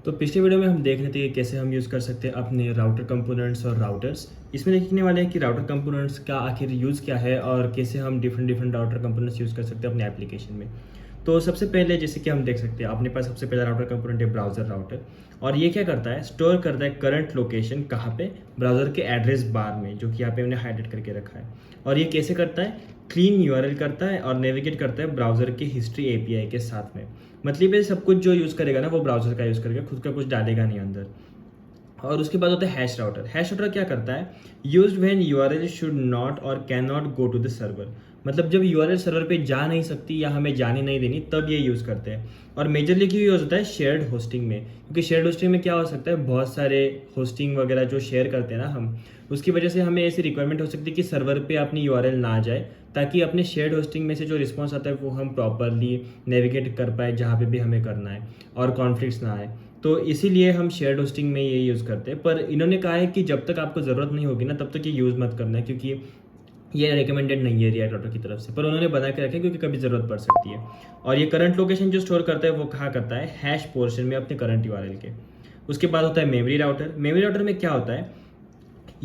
तो पिछले वीडियो में हम देख रहे थे कि कैसे हम यूज़ कर सकते हैं अपने राउटर कंपोनेंट्स और राउटर्स। इसमें देखने वाले हैं कि राउटर कंपोनेंट्स का आखिर यूज़ क्या है और कैसे हम different different router components use कर सकते हैं अपने एप्लीकेशन में। तो सबसे पहले जैसे कि हम देख सकते हैं अपने पास सबसे पहला राउटर कंपोनेंट है ब्राउज़र राउटर। और ये क्या करता है, स्टोर करता है करंट लोकेशन कहाँ पे, ब्राउज़र के एड्रेस बार में, जो कि यहाँ पे हमने हाईलाइट करके रखा है। और ये कैसे करता है, क्लीन यूआरएल करता है और नेविगेट करता है ब्राउज़र की हिस्ट्री एपीआई के साथ में। मतलब ये सब कुछ जो यूज़ करेगा ना वो ब्राउज़र का यूज़ करेगा, खुद का कुछ डालेगा नहीं अंदर। और उसके बाद होता है हैश राउटर। हैश राउटर क्या करता है, used when URL should not और can not go to the server. मतलब जब यूआरएल सर्वर पे जा नहीं सकती या हमें जाने नहीं देनी तब ये यूज़ करते हैं। और मेजरली क्यों यूज़ होता है, शेयर्ड होस्टिंग में, क्योंकि शेयर्ड होस्टिंग में क्या हो सकता है, बहुत सारे होस्टिंग वगैरह जो शेयर करते हैं ना हम, उसकी वजह से हमें ऐसी रिक्वायरमेंट हो सकती है कि सर्वर पे अपनी यूआरएल ना जाए, ताकि अपने शेयर्ड होस्टिंग में से जो रिस्पॉन्स आता है वो हम प्रॉपरली नेविगेट कर पाए जहाँ पे भी हमें करना है और कॉन्फ्लिक्ट्स ना आए। तो इसीलिए हम शेयर्ड होस्टिंग में ये यूज़ करते हैं। पर इन्होंने कहा है कि जब तक आपको ज़रूरत नहीं होगी ना तब तक ये यूज़ मत करना है, क्योंकि ये रिकमेंडेड नहीं है रिएक्ट राउटर की तरफ से। पर उन्होंने बना के रखा है क्योंकि कभी ज़रूरत पड़ सकती है। और ये करंट लोकेशन जो स्टोर करता है वो कहाँ करता है, हैश पोर्शन में अपने करंट यूआरएल के। उसके बाद होता है मेमोरी राउटर। मेमोरी राउटर में क्या होता है,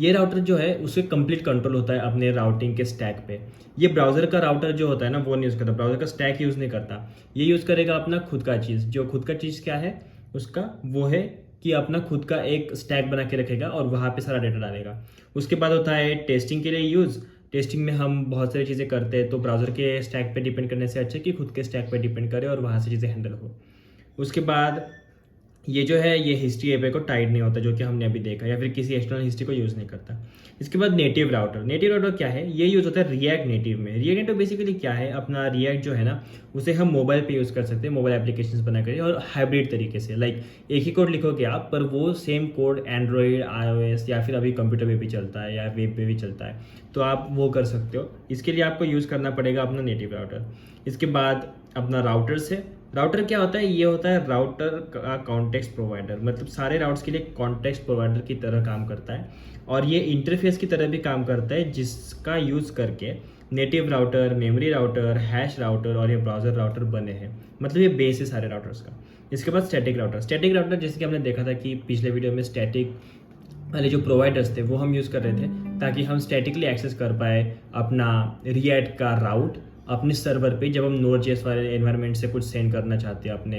ये राउटर जो है उसके कंप्लीट कंट्रोल होता है अपने राउटिंग के स्टैक पे। ये ब्राउज़र का राउटर जो होता है ना वो नहीं यूज़ करता, ब्राउज़र का स्टैक यूज़ नहीं करता। ये यूज़ करेगा अपना खुद का चीज़। जो खुद का चीज़ क्या है उसका, वो है कि अपना खुद का एक स्टैक बना के रखेगा और वहाँ पे सारा डेटा डालेगा। उसके बाद होता है टेस्टिंग के लिए यूज़। टेस्टिंग में हम बहुत सारी चीज़ें करते हैं, तो ब्राउज़र के स्टैक पे डिपेंड करने से अच्छा है कि खुद के स्टैक पे डिपेंड करे और वहाँ से चीज़ें हैंडल हो। उसके बाद ये जो है ये हिस्ट्री एपीआई को टाइड नहीं होता, जो कि हमने अभी देखा, या फिर किसी एक्सटर्नल हिस्ट्री को यूज़ नहीं करता। इसके बाद नेटिव राउटर। नेटिव राउटर क्या है, ये यूज़ होता है रिएक्ट नेटिव में। रिएक्ट नेटिव बेसिकली क्या है, अपना रिएक्ट जो है ना उसे हम मोबाइल पे यूज़ कर सकते हैं, मोबाइल एप्लीकेशंस बना कर, और हाइब्रिड तरीके से। लाइक एक ही कोड लिखोगे आप, पर वो सेम कोड एंड्रॉयड, iOS या फिर अभी कंप्यूटर पे भी चलता है या वेब पे भी चलता है, तो आप वो कर सकते हो। इसके लिए आपको यूज़ करना पड़ेगा अपना नेटिव राउटर। इसके बाद अपना राउटर से, राउटर क्या होता है, ये होता है राउटर का कॉन्टेक्स्ट प्रोवाइडर। मतलब सारे राउट्स के लिए कॉन्टेक्स्ट प्रोवाइडर की तरह काम करता है, और ये इंटरफेस की तरह भी काम करता है, जिसका यूज़ करके native router, memory router, hash router और ये ब्राउज़र राउटर बने हैं। मतलब ये बेस है सारे राउटर्स का। इसके बाद स्टैटिक राउटर। स्टैटिक राउटर जैसे कि हमने देखा था कि पिछले वीडियो में स्टैटिक वाले जो प्रोवाइडर्स थे वो हम यूज़ कर रहे थे, ताकि हम स्टैटिकली एक्सेस कर पाए अपना रिएक्ट का राउट अपने सर्वर पे, जब हम नोड.जेएस वाले एनवायरनमेंट से कुछ सेंड करना चाहते हैं अपने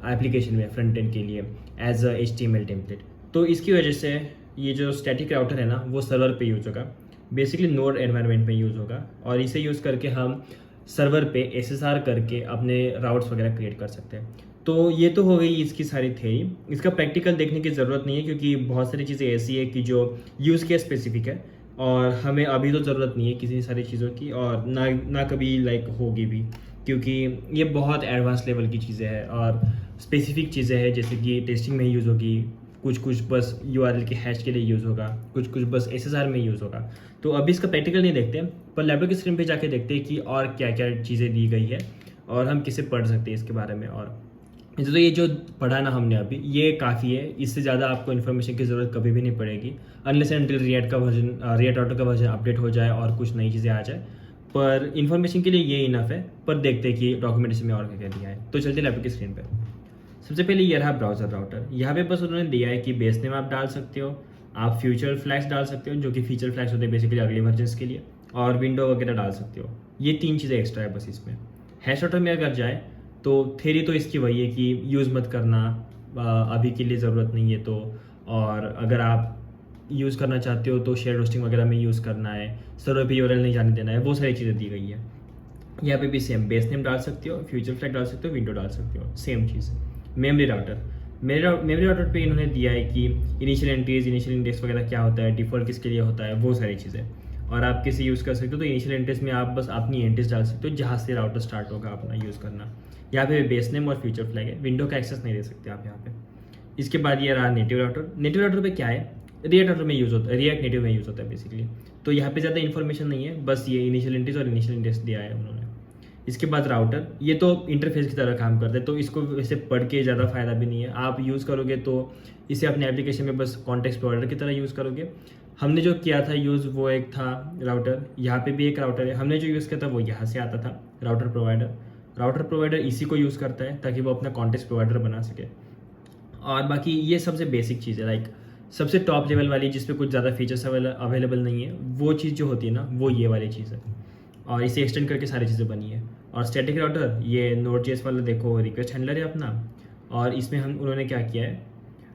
एप्लीकेशन में फ्रंट एंड के लिए एज अ HTML टेम्पलेट। तो इसकी वजह से ये जो स्टैटिक राउटर है ना वो सर्वर पे यूज़ होगा, बेसिकली नोड एनवायरनमेंट में यूज़ होगा, और इसे यूज़ करके हम सर्वर पे SSR करके अपने राउट्स वगैरह क्रिएट कर सकते हैं। तो ये तो हो गई इसकी सारी थ्योरी। इसका प्रैक्टिकल देखने की ज़रूरत नहीं है, क्योंकि बहुत सारी चीज़ें ऐसी है कि जो यूज़ केस स्पेसिफिक है, और हमें अभी तो ज़रूरत नहीं है किसी सारी चीज़ों की, और ना कभी लाइक होगी भी, क्योंकि ये बहुत एडवांस लेवल की चीज़ें हैं और स्पेसिफिक चीज़ें हैं, जैसे कि टेस्टिंग में यूज़ होगी, कुछ बस यूआरएल के हैश के लिए यूज़ होगा, कुछ बस SSR में यूज़ होगा। तो अभी इसका प्रैक्टिकल नहीं देखते, पर लैपटॉप की स्क्रीन पे जाके देखते हैं कि और क्या क्या चीज़ें दी गई है और हम किसे पढ़ सकते हैं इसके बारे में। और तो ये जो पढ़ा ना हमने अभी, ये काफ़ी है। इससे ज़्यादा आपको इन्फॉर्मेशन की ज़रूरत कभी भी नहीं पड़ेगी, अनलेस एंड अनटिल रिएक्ट का वर्जन, रिएक्ट राउटर का वर्जन अपडेट हो जाए और कुछ नई चीज़ें आ जाए। पर इन्फॉर्मेशन के लिए ये इनफ है। पर देखते हैं कि डॉक्यूमेंटेशन में और क्या क्या दिया है। तो चलते लैपटॉप की स्क्रीन पर। सबसे पहले ये रहा ब्राउज़र राउटर। यहाँ पे बस उन्होंने दिया है कि बेस नेम आप डाल सकते हो, आप फ्यूचर फ्लैग्स डाल सकते हो, जो कि फीचर फ्लैग्स होते हैं बेसिकली अगले वर्जन्स के लिए, और विंडो वगैरह डाल सकते हो। ये 3 चीज़ें एक्स्ट्रा है बस इसमें। हैश राउटर में अगर जाए तो थेरी तो इसकी वही है कि यूज़ मत करना, अभी के लिए ज़रूरत नहीं है तो। और अगर आप यूज़ करना चाहते हो तो शेयर होस्टिंग वगैरह में यूज़ करना है, सर्वर पे यूआरएल नहीं जाने देना है, वो सारी चीज़ें दी गई है। यहाँ पे भी सेम बेस नेम डाल सकते हो, फ्यूचर फ्लैग डाल सकते हो, विंडो डाल सकते हो, सेम चीज़। मेमोरी राउटर, मेमोरी राउटर पे इन्होंने दिया है कि इनिशियल एंट्रीज, इनिशियल इंडेक्स वगैरह क्या होता है, डिफ़ॉल्ट किसके लिए होता है, वो सारी चीज़ें। और आप किसी यूज़ कर सकते हो, तो इनिशियल एंट्रीज में आप बस अपनी एंट्रीज डाल सकते हो जहाँ से राउटर स्टार्ट होगा अपना यूज़ करना। यहाँ पे बेस नेम और फ्यूचर फ्लैग है, विंडो का एक्सेस नहीं दे सकते आप यहाँ पे। इसके बाद ये रहा नेटिव राउटर। नेटिव राउटर पे क्या है, रिएक्ट राउटर में यूज़ होता है, रिएक्ट नेटिव में यूज़ होता है बेसिकली। तो यहाँ पे ज़्यादा इन्फॉर्मेशन नहीं है, बस ये इनिशियल एंट्रीज और इनिशियल इंडेक्स दिया है उन्होंने। इसके बाद राउटर, ये तो इंटरफेस की तरह काम करता है, तो इसको वैसे पढ़ के ज़्यादा फ़ायदा भी नहीं है। आप यूज़ करोगे तो इसे अपने एप्लीकेशन में बस कॉन्टेक्स्ट प्रोवाइडर की तरह यूज़ करोगे। हमने जो किया था यूज़ वो एक था राउटर, यहाँ पे भी एक राउटर है। हमने जो यूज़ किया था वो यहाँ से आता था, राउटर प्रोवाइडर। राउटर प्रोवाइडर इसी को यूज़ करता है ताकि वो अपना कॉन्टेक्स्ट प्रोवाइडर बना सके। और बाकी ये सबसे बेसिक चीज़ है, लाइक सबसे टॉप लेवल वाली जिस पे कुछ ज़्यादा फीचर्स अवेलेबल नहीं है, वो चीज़ जो होती है ना, वो ये वाली चीज़ है। और इसे एक्सटेंड करके सारी चीज़ें बनी है। और स्टैटिक राउटर, ये नोड.जेएस वाला देखो रिक्वेस्ट हैंडलर है अपना, और इसमें हम उन्होंने क्या किया है,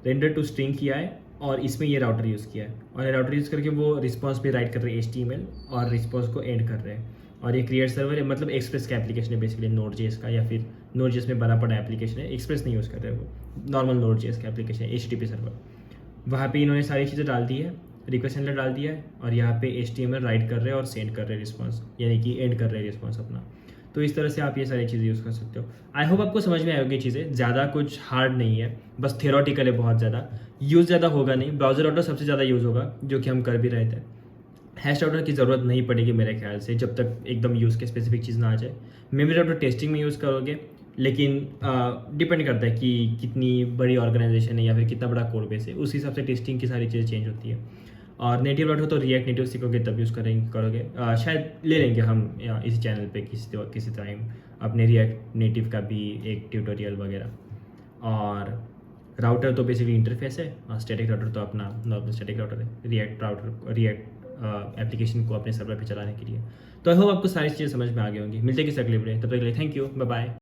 रेंडर टू स्ट्रिंग किया है, और इसमें ये राउटर यूज़ किया है, और ये राउटर यूज़ करके वो रिस्पॉन्स पे राइट कर रहे हैं HTML, और रिस्पॉन्स को एंड कर रहे हैं। और ये क्रिएट सर्वर है, मतलब एक्सप्रेस का एप्लीकेशन है बेसिकली, नोड.जेएस का, या फिर नोड.जेएस में बना पड़ा एप्लीकेशन है। एक्सप्रेस नहीं यूज़ कर रहे वो, नॉर्मल नोड.जेएस का एप्लीकेशन है, HTTP सर्वर। वहाँ पे इन्होंने सारी चीज़ें डाल दी है, रिक्वेस्ट हैंडलर डाल दिया है, और यहाँ पे HTML राइट कर रहे हैं और सेंड कर रहे हैं रिस्पॉन्स, यानी कि एंड कर रहे हैं रिस्पॉन्स अपना। तो इस तरह से आप ये सारी चीज़ें यूज़ कर सकते हो। आई होप आपको समझ में आएगी चीज़ें, ज़्यादा कुछ हार्ड नहीं है, बस थियोरटिकल है बहुत ज़्यादा, यूज़ ज़्यादा होगा नहीं। ब्राउज़र राउटर सबसे ज़्यादा यूज़ होगा, जो कि हम कर भी रहे थे। हैश राउटर की ज़रूरत नहीं पड़ेगी मेरे ख्याल से, जब तक एकदम यूज़ के स्पेसिफिक चीज़ ना आ जाए। मेमोरी राउटर टेस्टिंग में यूज़ करोगे, लेकिन डिपेंड करता है कि कितनी बड़ी ऑर्गेनाइजेशन है या फिर कितना बड़ा कोड बेस है, उस हिसाब से टेस्टिंग की सारी चीज़ें चेंज होती है। और नेटिव राउटर तो रिएक्ट नेटिव सीखोगे तब यूज़ करोगे। शायद ले लेंगे हम इसी चैनल पे किसी टाइम अपने रिएक्ट नेटिव का भी एक ट्यूटोरियल वगैरह। और राउटर तो बेसिकली इंटरफेस है, और स्टैटिक राउटर तो अपना नॉर्मल स्टैटिक राउटर है, रिएक्ट एप्लीकेशन को अपने सर्वर पे चलाने के लिए। तो आई होप आपको सारी चीज़ें समझ में आ गई होंगी। मिलते हैं किसी अगले वीडियो, तब तक के लिए थैंक यू, बाय बाय।